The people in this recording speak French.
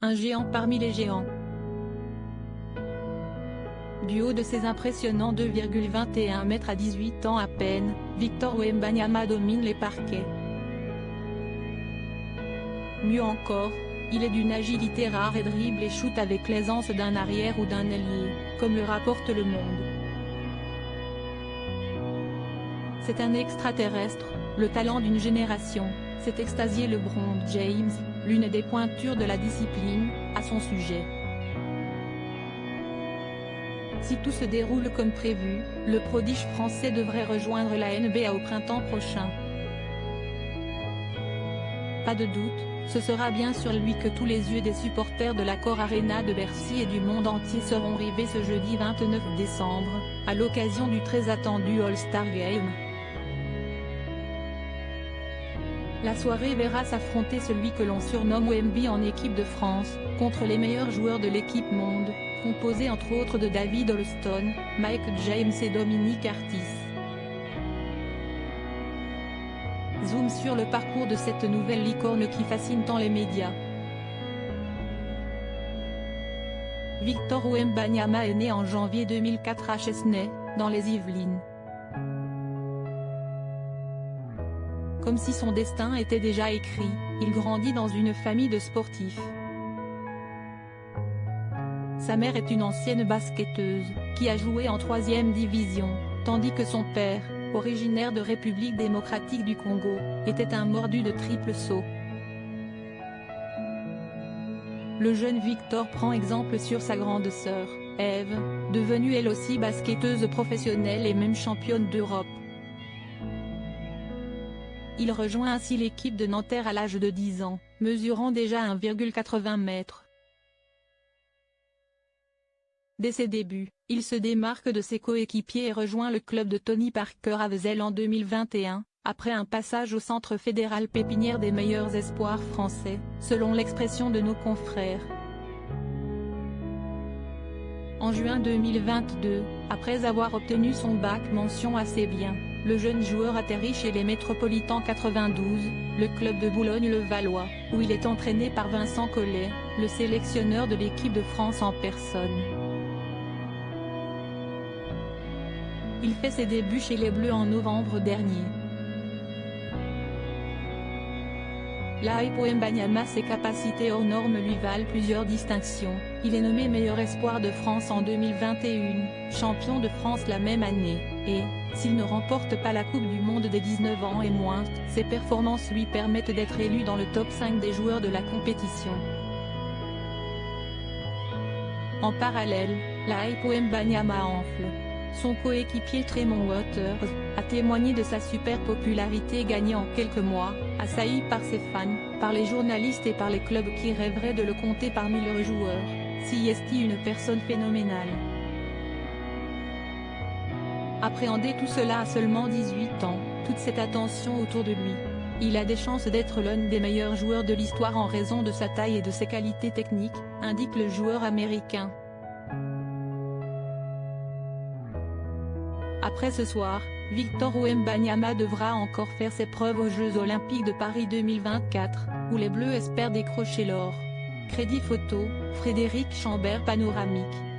un géant parmi les géants. Du haut de ses impressionnants 2,21 mètres à 18 ans à peine, Victor Wembanyama domine les parquets. Mieux encore, il est d'une agilité rare et dribble et shoot avec l'aisance d'un arrière ou d'un ailier, comme le rapporte Le Monde. C'est un extraterrestre, le talent d'une génération, s'est extasié LeBron James, l'une des pointures de la discipline, à son sujet. Si tout se déroule comme prévu, le prodige français devrait rejoindre la NBA au printemps prochain. Pas de doute, ce sera bien sur lui que tous les yeux des supporters de l'Accor Arena de Bercy et du monde entier seront rivés ce jeudi 29 décembre, à l'occasion du très attendu All-Star Game. La soirée verra s'affronter celui que l'on surnomme Wemby en équipe de France, contre les meilleurs joueurs de l'équipe monde, composée entre autres de David Holston, Mike James et Dominique Artis. Zoom sur le parcours de cette nouvelle licorne qui fascine tant les médias. Victor Wembanyama est né en janvier 2004 à Chesnay, dans les Yvelines. Comme si son destin était déjà écrit, il grandit dans une famille de sportifs. Sa mère est une ancienne basketteuse, qui a joué en 3e division, tandis que son père, originaire de République démocratique du Congo, était un mordu de triple saut. Le jeune Victor prend exemple sur sa grande sœur, Eve, devenue elle aussi basketteuse professionnelle et même championne d'Europe. Il rejoint ainsi l'équipe de Nanterre à l'âge de 10 ans, mesurant déjà 1,80 mètres. Dès ses débuts, il se démarque de ses coéquipiers et rejoint le club de Tony Parker à Wesel en 2021, après un passage au centre fédéral pépinière des meilleurs espoirs français, selon l'expression de nos confrères. En juin 2022, après avoir obtenu son bac mention assez bien, le jeune joueur atterrit chez les Métropolitans 92, le club de Boulogne-le-Valois, où il est entraîné par Vincent Collet, le sélectionneur de l'équipe de France en personne. Il fait ses débuts chez les Bleus en novembre dernier. L'Hype Wembanyama, ses capacités hors normes lui valent plusieurs distinctions. Il est nommé meilleur espoir de France en 2021, champion de France la même année, et, s'il ne remporte pas la Coupe du Monde des 19 ans et moins, ses performances lui permettent d'être élu dans le top 5 des joueurs de la compétition. En parallèle, l'Hype Wembanyama enfle. Son coéquipier Tremont Waters a témoigné de sa super popularité gagnée en quelques mois, assailli par ses fans, par les journalistes et par les clubs qui rêveraient de le compter parmi leurs joueurs. C'est une personne phénoménale. Appréhendez tout cela à seulement 18 ans, toute cette attention autour de lui. Il a des chances d'être l'un des meilleurs joueurs de l'histoire en raison de sa taille et de ses qualités techniques, indique le joueur américain. Après ce soir, Victor Wembanyama devra encore faire ses preuves aux Jeux Olympiques de Paris 2024, où les Bleus espèrent décrocher l'or. Crédit photo, Frédéric Chambert Panoramique.